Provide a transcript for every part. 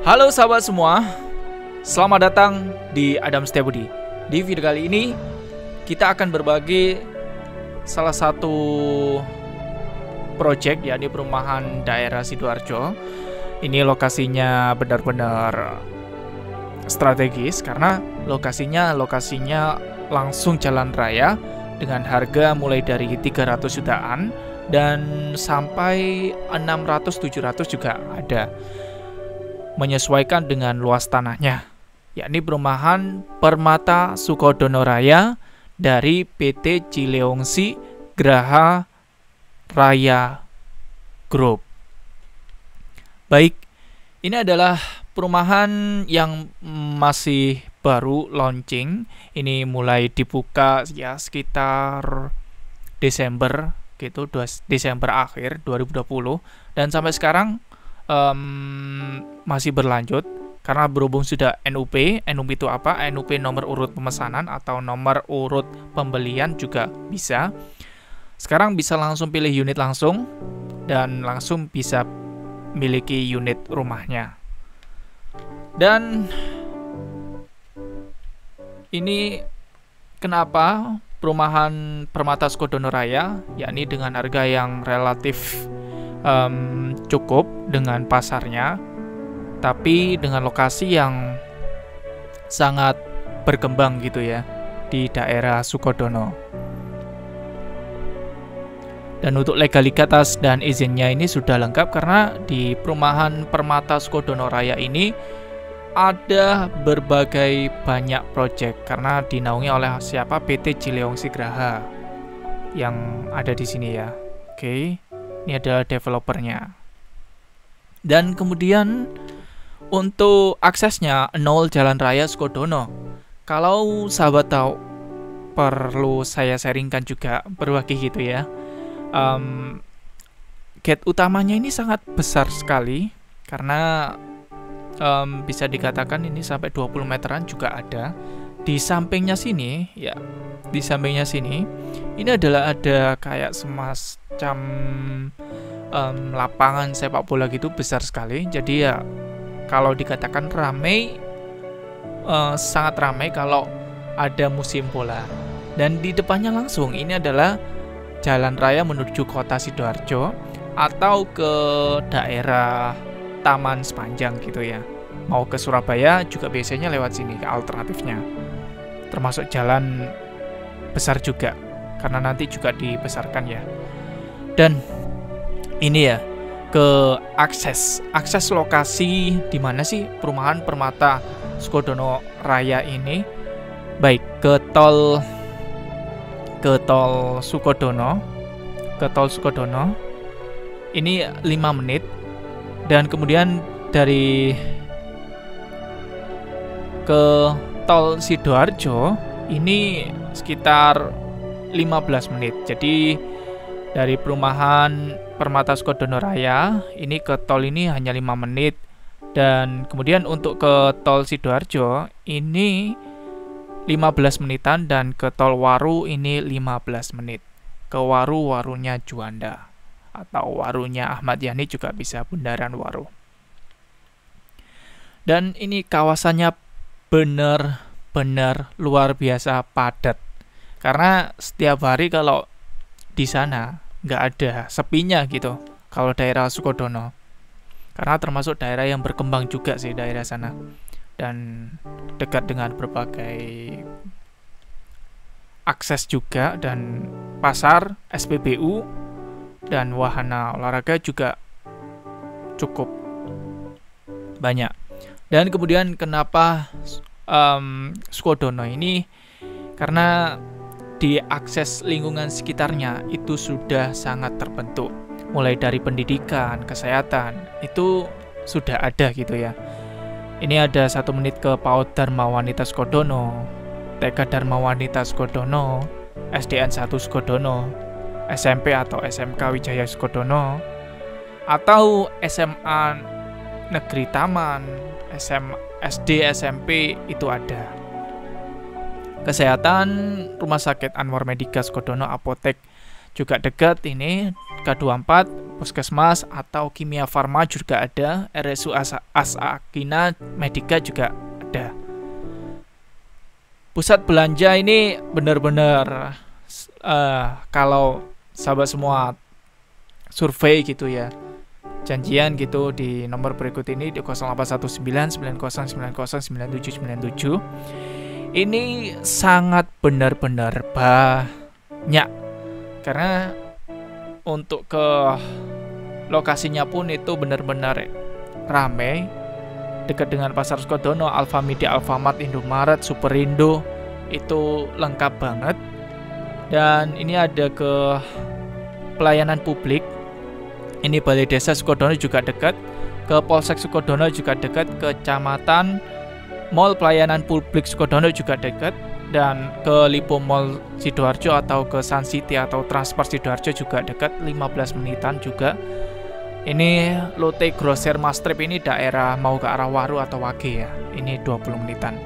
Halo sahabat semua, selamat datang di Adam Setiabudi. Di video kali ini kita akan berbagi salah satu project, yakni perumahan daerah Sidoarjo. Ini lokasinya benar-benar strategis karena lokasinya langsung jalan raya dengan harga mulai dari 300 jutaan dan sampai 600-700 juga ada, menyesuaikan dengan luas tanahnya, yakni perumahan Permata Sukodono Raya dari PT Cileongsi Graha Raya Group. Baik, ini adalah perumahan yang masih baru launching. Ini mulai dibuka ya sekitar Desember gitu, Desember akhir 2020, dan sampai sekarang masih berlanjut karena berhubung sudah NUP. NUP itu apa? NUP nomor urut pemesanan atau nomor urut pembelian juga bisa. Sekarang bisa langsung pilih unit langsung dan langsung bisa miliki unit rumahnya. Dan ini kenapa perumahan Permata Sukodono Raya, yakni dengan harga yang relatif cukup dengan pasarnya, tapi dengan lokasi yang sangat berkembang gitu ya di daerah Sukodono. Dan untuk legalitas dan izinnya ini sudah lengkap karena di perumahan Permata Sukodono Raya ini ada berbagai banyak proyek karena dinaungi oleh siapa? PT Cileongsi Graha yang ada di sini ya. Oke. Ini adalah developernya. Dan kemudian untuk aksesnya 0 Jalan Raya Sukodono. Kalau sahabat tahu, perlu saya sharingkan juga, berbagi gitu ya. Gate utamanya ini sangat besar sekali karena bisa dikatakan ini sampai 20 meteran juga ada. Di sampingnya sini ya, di sampingnya sini ini adalah ada kayak semacam lapangan sepak bola gitu, besar sekali. Jadi ya kalau dikatakan ramai, sangat ramai kalau ada musim bola. Dan di depannya langsung ini adalah jalan raya menuju kota Sidoarjo atau ke daerah Taman Sepanjang gitu ya. Mau ke Surabaya juga biasanya lewat sini ke alternatifnya. Termasuk jalan besar juga karena nanti juga dibesarkan ya. Dan ini ya ke akses lokasi di mana sih perumahan Permata Sukodono Raya ini. Baik, ke tol Sukodono ini 5 menit, dan kemudian dari ke tol Sidoarjo ini sekitar 15 menit. Jadi dari perumahan Permata Sukodono Raya ini ke tol ini hanya 5 menit. Dan kemudian untuk ke tol Sidoarjo ini 15 menitan, dan ke tol Waru ini 15 menit. Ke warunya Juanda atau warunya Ahmad Yani juga bisa, Bundaran Waru. Dan ini kawasannya benar-benar luar biasa padat. Karena setiap hari kalau di sana nggak ada sepinya gitu kalau daerah Sukodono. Karena termasuk daerah yang berkembang juga sih daerah sana. Dan dekat dengan berbagai akses juga, dan pasar, SPBU, dan wahana olahraga juga cukup banyak. Dan kemudian kenapa Sukodono ini? Karena di akses lingkungan sekitarnya itu sudah sangat terbentuk. Mulai dari pendidikan, kesehatan, itu sudah ada gitu ya. Ini ada 1 menit ke PAUD Dharma Wanita Sukodono, TK Dharma Wanita Sukodono, SDN 1 Sukodono, SMP atau SMK Wijaya Sukodono, atau SMA Negeri Taman, SD, SMP itu ada. Kesehatan, Rumah Sakit Anwar Medika Sukodono, apotek juga dekat ini, K24, Puskesmas atau Kimia Farma juga ada, RSU Asakina Medika juga ada. Pusat belanja ini benar-benar kalau sahabat semua survei gitu ya, janjian gitu di nomor berikut ini di 081990909797. Ini sangat benar-benar banyak, karena untuk ke lokasinya pun itu benar-benar ramai, dekat dengan Pasar Sukodono, Alfamidi, Alfamart, Indomaret, Superindo, itu lengkap banget. Dan ini ada ke pelayanan publik, ini Balai Desa Sukodono juga dekat, ke Polsek Sukodono juga dekat, ke Kecamatan Mall Pelayanan Publik Sukodono juga dekat, dan ke Lipo Mall Sidoarjo atau ke Sun City atau Transport Sidoarjo juga dekat, 15 menitan juga. Ini Lotte Grosir Mastrip ini daerah mau ke arah Waru atau Wage ya, ini 20 menitan.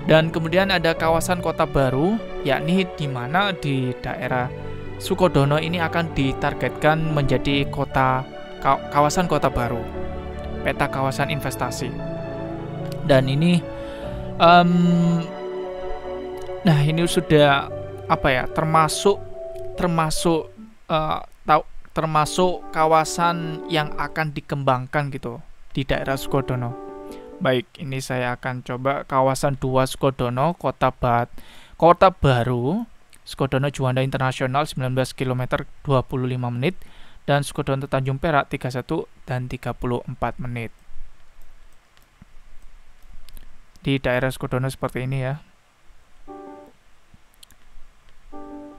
Dan kemudian ada kawasan Kota Baru, yakni di mana di daerah Sukodono ini akan ditargetkan menjadi kawasan Kota Baru, peta kawasan investasi. Dan ini nah ini sudah termasuk kawasan yang akan dikembangkan gitu di daerah Sukodono. Baik, ini saya akan coba kawasan 2 Sukodono, Kota Baru, Sukodono Juanda Internasional 19 km 25 menit, dan Sukodono Tanjung Perak 31 dan 34 menit. Di daerah Sukodono seperti ini ya.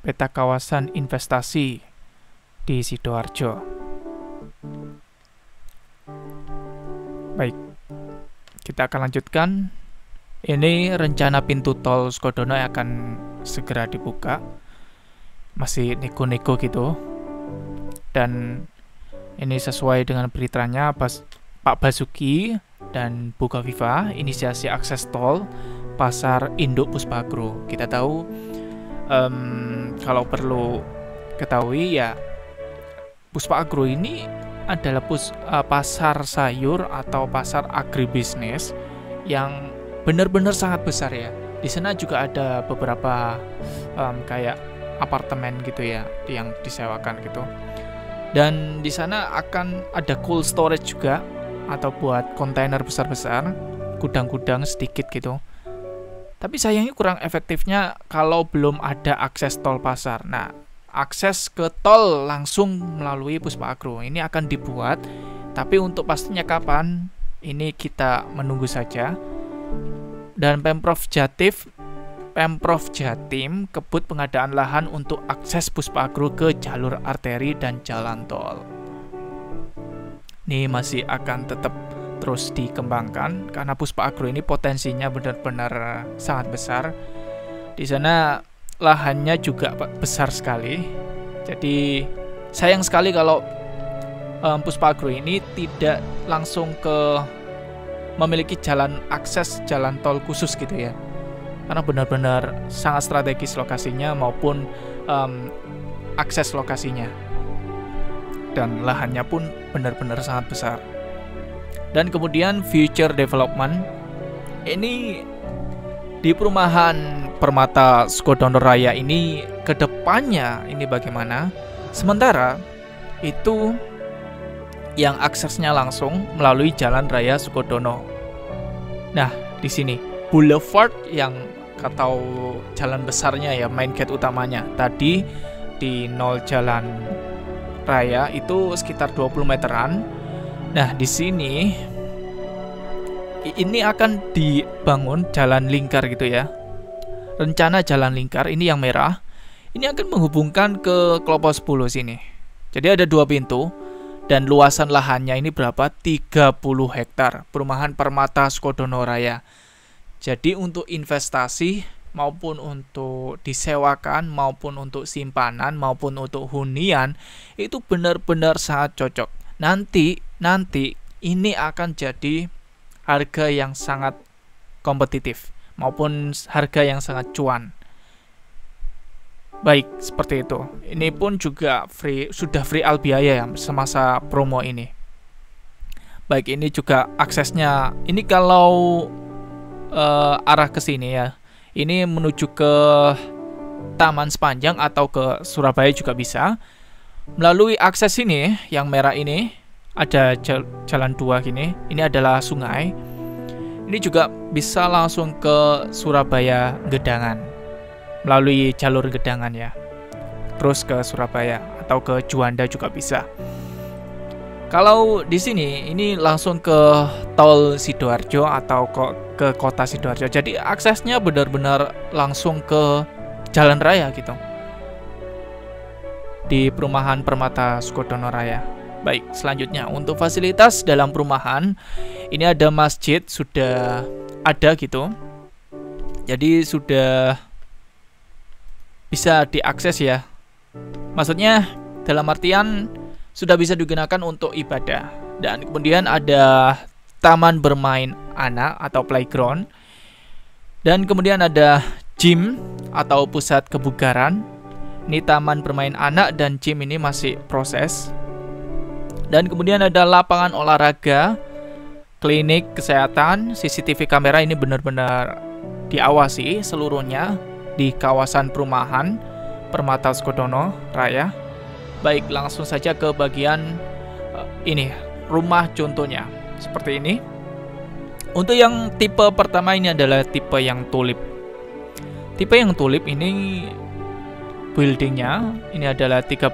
Peta kawasan investasi di Sidoarjo. Baik, kita akan lanjutkan. Ini rencana pintu tol Sukodono yang akan segera dibuka. Masih nego-nego gitu. Dan ini sesuai dengan beritanya Pak Basuki dan Bu Kofifa, inisiasi akses tol Pasar Induk Puspaagro. Kita tahu, kalau perlu ketahui ya, Puspaagro ini adalah pasar sayur atau pasar agribisnis yang benar-benar sangat besar ya. Di sana juga ada beberapa kayak apartemen gitu ya yang disewakan gitu. Dan di sana akan ada cold storage juga, atau buat kontainer besar-besar, gudang-gudang sedikit gitu. Tapi sayangnya kurang efektifnya kalau belum ada akses tol pasar. Nah, akses ke tol langsung melalui Puspaagro ini akan dibuat, tapi untuk pastinya kapan, ini kita menunggu saja. Dan Pemprov Jatim kebut pengadaan lahan untuk akses Puspaagro ke jalur arteri dan jalan tol. Ini masih akan tetap terus dikembangkan karena Puspaagro ini potensinya benar-benar sangat besar. Di sana lahannya juga besar sekali. Jadi sayang sekali kalau Puspaagro ini tidak langsung memiliki akses jalan tol khusus gitu ya. Karena benar-benar sangat strategis lokasinya maupun akses lokasinya. Dan lahannya pun benar-benar sangat besar. Dan kemudian future development ini di perumahan Permata Sukodono Raya ini kedepannya ini bagaimana? Sementara itu yang aksesnya langsung melalui Jalan Raya Sukodono. Nah, di sini boulevard yang atau jalan besarnya ya, main gate utamanya tadi di 0 Jalan Raya itu sekitar 20 meteran. Nah, di sini ini akan dibangun jalan lingkar gitu ya. Rencana jalan lingkar ini yang merah, ini akan menghubungkan ke Klopo 10 sini. Jadi ada 2 pintu dan luasan lahannya ini berapa? 30 hektar. Perumahan Permata Sukodono Raya. Jadi untuk investasi maupun untuk disewakan maupun untuk simpanan maupun untuk hunian itu benar-benar sangat cocok. Nanti ini akan jadi harga yang sangat kompetitif maupun harga yang sangat cuan. Baik, seperti itu. Ini pun juga sudah free all biaya ya semasa promo ini. Baik, ini juga aksesnya. Ini kalau arah ke sini ya. Ini menuju ke Taman Sepanjang atau ke Surabaya juga bisa. Melalui akses ini yang merah ini ada jalan dua gini. Ini adalah sungai. Ini juga bisa langsung ke Surabaya Gedangan melalui jalur Gedangan ya. Terus ke Surabaya atau ke Juanda juga bisa. Kalau di sini ini langsung ke Tol Sidoarjo atau ke Kota Sidoarjo. Jadi aksesnya benar-benar langsung ke jalan raya gitu. Di perumahan Permata Sukodono Raya. Baik, selanjutnya untuk fasilitas dalam perumahan, ini ada masjid sudah ada gitu. Jadi sudah bisa diakses ya. Maksudnya dalam artian sudah bisa digunakan untuk ibadah. Dan kemudian ada taman bermain anak atau playground. Dan kemudian ada gym atau pusat kebugaran. Ini taman bermain anak dan gym ini masih proses. Dan kemudian ada lapangan olahraga, klinik kesehatan, CCTV kamera ini benar-benar diawasi seluruhnya di kawasan perumahan Permata Sukodono Raya. Baik, langsung saja ke bagian ini, rumah contohnya. Seperti ini. Untuk yang tipe pertama ini adalah tipe yang tulip. Tipe yang tulip ini buildingnya ini adalah 30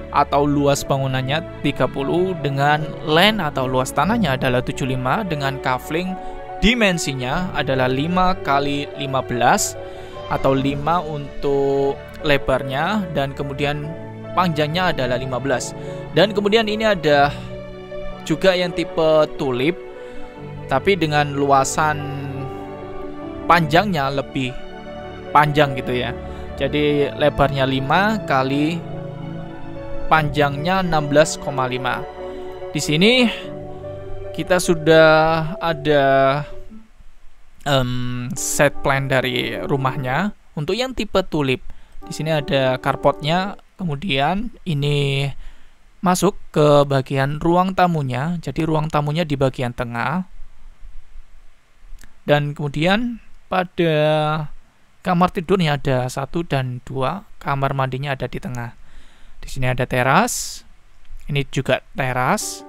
atau luas bangunannya 30 dengan land atau luas tanahnya adalah 75 dengan kafling dimensinya adalah 5x15 atau 5 untuk lebarnya dan kemudian panjangnya adalah 15. Dan kemudian ini ada juga yang tipe tulip tapi dengan luasan panjangnya lebih panjang gitu ya. Jadi lebarnya 5 kali panjangnya 16,5. Di sini kita sudah ada set plan dari rumahnya. Untuk yang tipe tulip, di sini ada carportnya. Kemudian ini masuk ke bagian ruang tamunya. Jadi ruang tamunya di bagian tengah. Dan kemudian pada kamar tidurnya ada 1 dan 2. Kamar mandinya ada di tengah. Di sini ada teras. Ini juga teras.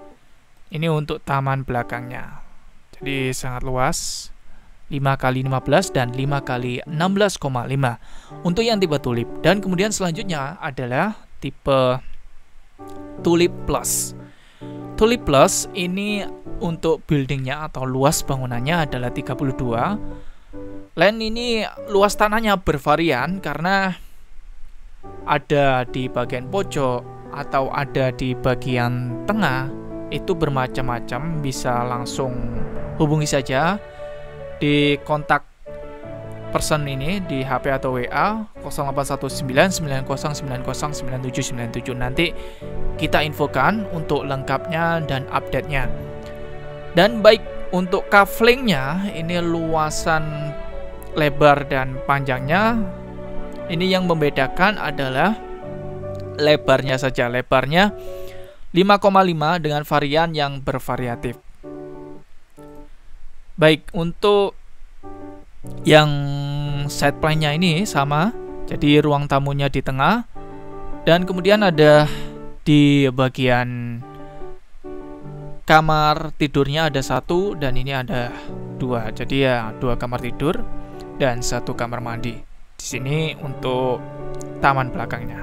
Ini untuk taman belakangnya. Jadi sangat luas. 5x15 dan 5x16,5 untuk yang tipe tulip. Dan kemudian selanjutnya adalah tipe tulip plus. Tulip plus ini untuk buildingnya atau luas bangunannya adalah 32. Land ini luas tanahnya bervarian karena ada di bagian pojok atau ada di bagian tengah. Itu bermacam-macam, bisa langsung hubungi saja di kontak person ini di HP atau WA 081990909797. Nanti kita infokan untuk lengkapnya dan update-nya. Dan baik untuk kaflingnya, ini luasan lebar dan panjangnya. Ini yang membedakan adalah lebarnya saja. Lebarnya 5,5 dengan varian yang bervariatif. Baik, untuk yang set plan-nya ini sama. Jadi ruang tamunya di tengah. Dan kemudian ada di bagian kamar tidurnya ada 1 dan ini ada 2. Jadi ya 2 kamar tidur dan 1 kamar mandi. Di sini untuk taman belakangnya.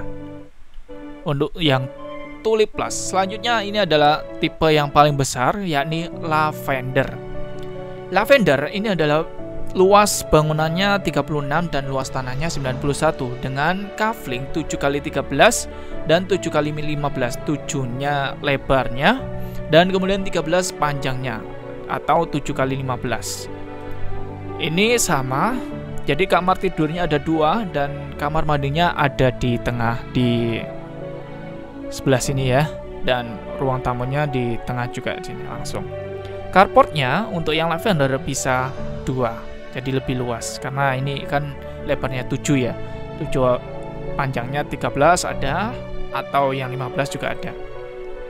Untuk yang tulip plus, selanjutnya ini adalah tipe yang paling besar, yakni lavender. Lavender ini adalah luas bangunannya 36 dan luas tanahnya 91 dengan kafling 7x13 dan 7x15. 7-nya lebarnya dan kemudian 13 panjangnya atau 7x15. Ini sama. Jadi kamar tidurnya ada 2 dan kamar mandinya ada di tengah di sebelah sini ya, dan ruang tamunya di tengah juga sini langsung. Carportnya untuk yang lavender bisa 2, jadi lebih luas karena ini kan lebarnya 7 ya. 7 panjangnya 13 ada, atau yang 15 juga ada.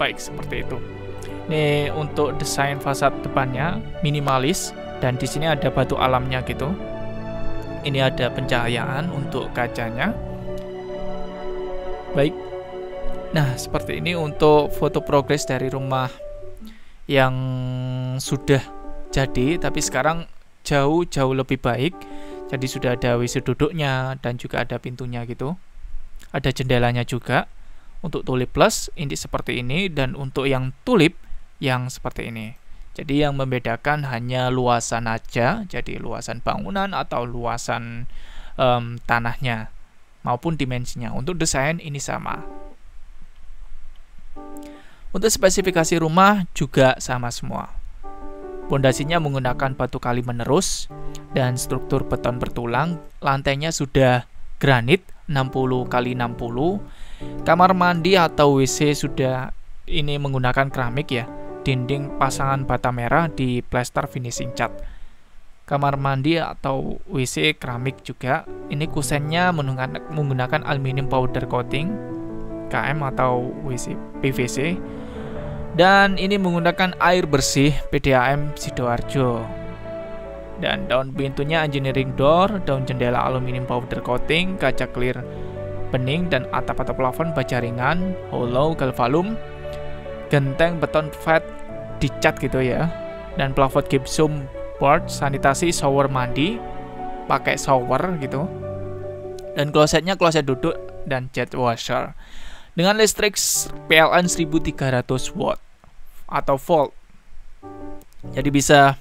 Baik, seperti itu. Ini untuk desain fasad depannya minimalis, dan di sini ada batu alamnya gitu. Ini ada pencahayaan untuk kacanya. Baik. Nah, seperti ini untuk foto progres dari rumah yang sudah jadi, tapi sekarang jauh lebih baik. Jadi sudah ada WC duduknya dan juga ada pintunya gitu. Ada jendelanya juga. Untuk tulip plus ini seperti ini, dan untuk yang tulip yang seperti ini. Jadi yang membedakan hanya luasan aja, jadi luasan bangunan atau luasan tanahnya maupun dimensinya. Untuk desain ini sama. Untuk spesifikasi rumah juga sama semua. Pondasinya menggunakan batu kali menerus dan struktur beton bertulang. Lantainya sudah granit 60 x 60. Kamar mandi atau WC sudah ini menggunakan keramik ya. Dinding pasangan bata merah di plaster finishing cat. Kamar mandi atau WC keramik juga. Ini kusennya menggunakan aluminium powder coating KM atau WC PVC. Dan ini menggunakan air bersih PDAM Sidoarjo. Dan daun pintunya engineering door, daun jendela aluminium powder coating, kaca clear bening, dan atap-atap plafon baja ringan, hollow galvalum, genteng beton flat dicat gitu ya. Dan plafon gypsum board, sanitasi shower mandi, pakai shower gitu. Dan klosetnya kloset duduk dan jet washer. Dengan listrik PLN 1300 watt atau volt. Jadi bisa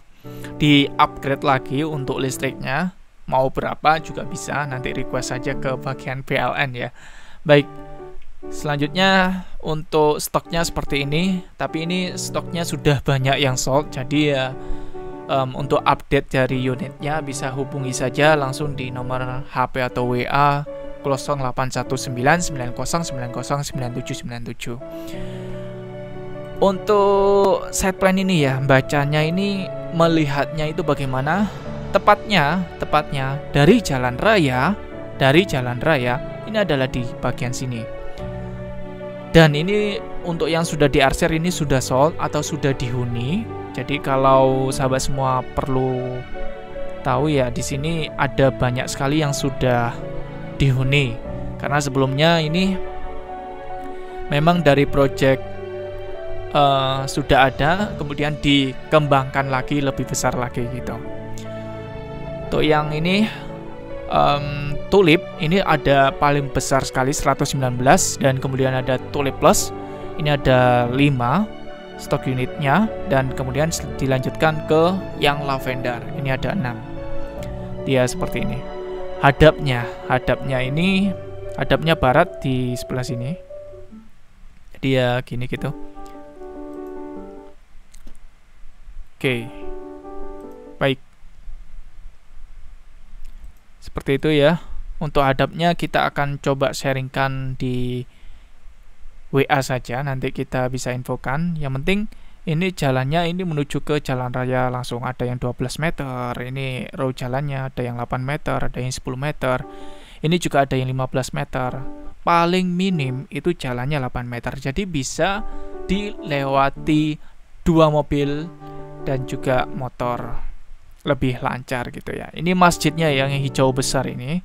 di-upgrade lagi untuk listriknya. Mau berapa juga bisa, nanti request saja ke bagian PLN ya. Baik. Selanjutnya untuk stoknya seperti ini, tapi ini stoknya sudah banyak yang sold. Jadi ya untuk update dari unitnya bisa hubungi saja langsung di nomor HP atau WA 081990909797. Untuk set plan ini ya, bacanya ini melihatnya itu bagaimana? Tepatnya dari jalan raya ini adalah di bagian sini. Dan ini untuk yang sudah diarsir ini sudah sold atau sudah dihuni. Jadi kalau sahabat semua perlu tahu ya, di sini ada banyak sekali yang sudah dihuni. Karena sebelumnya ini memang dari project sudah ada, kemudian dikembangkan lagi lebih besar lagi gitu. Untuk yang ini tulip ini ada paling besar sekali 119, dan kemudian ada tulip plus ini ada 5 stok unitnya, dan kemudian dilanjutkan ke yang lavender ini ada 6. Dia seperti ini. Hadapnya ini hadapnya barat di sebelah sini. Dia gini gitu. Oke. Baik. Seperti itu ya. Untuk hadapnya kita akan coba sharingkan di WA saja, nanti kita bisa infokan. Yang penting ini jalannya ini menuju ke jalan raya langsung, ada yang 12 meter, ini row jalannya ada yang 8 meter, ada yang 10 meter. Ini juga ada yang 15 meter. Paling minim itu jalannya 8 meter. Jadi bisa dilewati 2 mobil dan juga motor, lebih lancar gitu ya. Ini masjidnya yang hijau besar ini.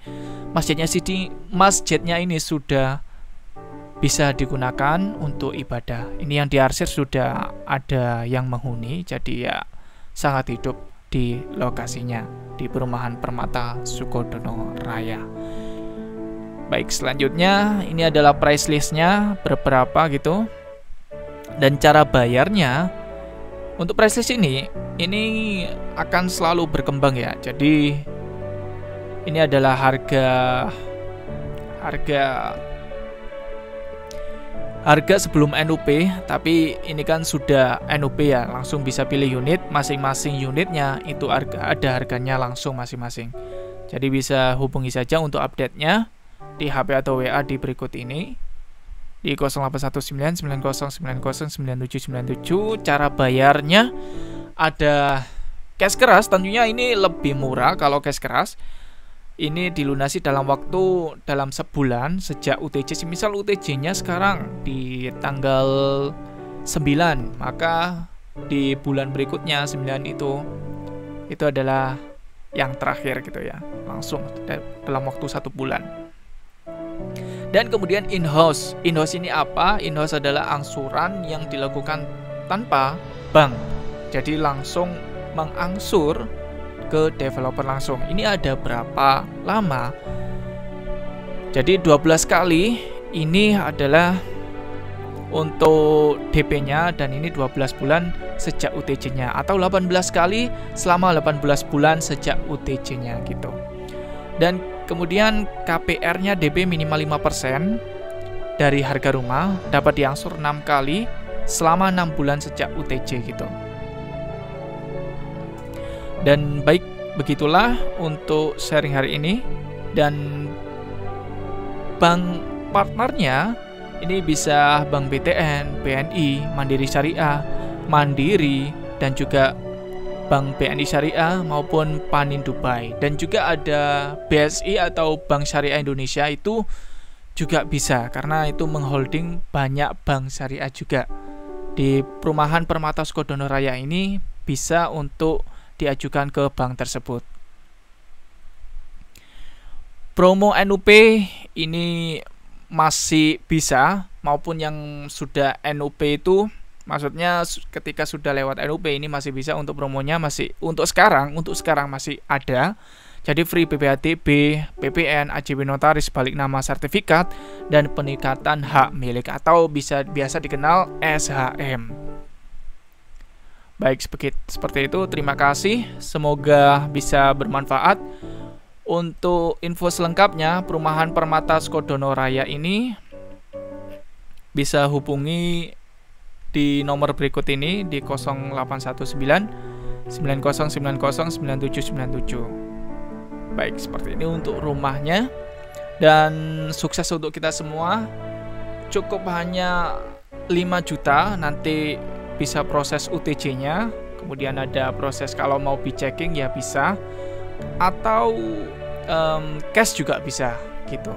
Masjidnya ini sudah bisa digunakan untuk ibadah. Ini yang diarsir sudah ada yang menghuni, jadi ya sangat hidup di lokasinya di Perumahan Permata Sukodono Raya. Baik, selanjutnya ini adalah price listnya berapa gitu, dan cara bayarnya. Untuk price list ini akan selalu berkembang ya. Jadi ini adalah harga sebelum NUP, tapi ini kan sudah NUP ya, langsung bisa pilih unit, masing-masing unitnya itu ada harganya langsung masing-masing. Jadi bisa hubungi saja untuk update-nya di HP atau WA di berikut ini, di 081990909797. Cara bayarnya ada cash keras, tentunya ini lebih murah kalau cash keras. ini dilunasi dalam sebulan sejak UTJ. Misal UTJ-nya sekarang di tanggal 9, maka di bulan berikutnya 9 itu adalah yang terakhir gitu ya, langsung dalam waktu 1 bulan. Dan kemudian in-house ini apa? In-house adalah angsuran yang dilakukan tanpa bank, jadi langsung mengangsur ke developer langsung. Ini ada berapa lama? Jadi 12 kali ini adalah untuk DP-nya, dan ini 12 bulan sejak UTJ-nya, atau 18 kali selama 18 bulan sejak UTJ-nya gitu. Dan kemudian KPR-nya DP minimal 5% dari harga rumah, dapat diangsur 6 kali selama 6 bulan sejak UTJ gitu. Dan baik, begitulah untuk sharing hari ini. Dan bank partnernya ini bisa Bank BTN, BNI, Mandiri Syariah, Mandiri, dan juga Bank BNI Syariah maupun Panin Dubai. Dan juga ada BSI atau Bank Syariah Indonesia, itu juga bisa karena itu mengholding banyak bank syariah juga. Di perumahan Permata Sukodono Raya ini bisa untuk diajukan ke bank tersebut. Promo NUP ini masih bisa, maupun yang sudah NUP itu, maksudnya ketika sudah lewat NUP ini masih bisa, untuk promonya masih untuk sekarang masih ada. Jadi free PPATB, PPN, AJB notaris, balik nama sertifikat, dan peningkatan hak milik atau biasa dikenal SHM. Baik, seperti itu. Terima kasih. Semoga bisa bermanfaat. Untuk info selengkapnya, Perumahan Permata Sukodono Raya ini bisa hubungi di nomor berikut ini di 0819 9090 9797. Baik, seperti ini untuk rumahnya. Dan sukses untuk kita semua. Cukup hanya 5 juta nanti bisa proses UTJ-nya. Kemudian ada proses kalau mau B-checking ya bisa, atau cash juga bisa gitu.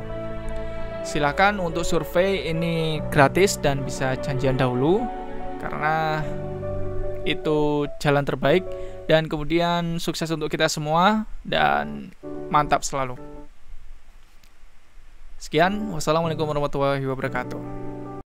Silakan untuk survei, ini gratis dan bisa janjian dahulu karena itu jalan terbaik. Dan kemudian sukses untuk kita semua dan mantap selalu. Sekian, wassalamualaikum warahmatullahi wabarakatuh.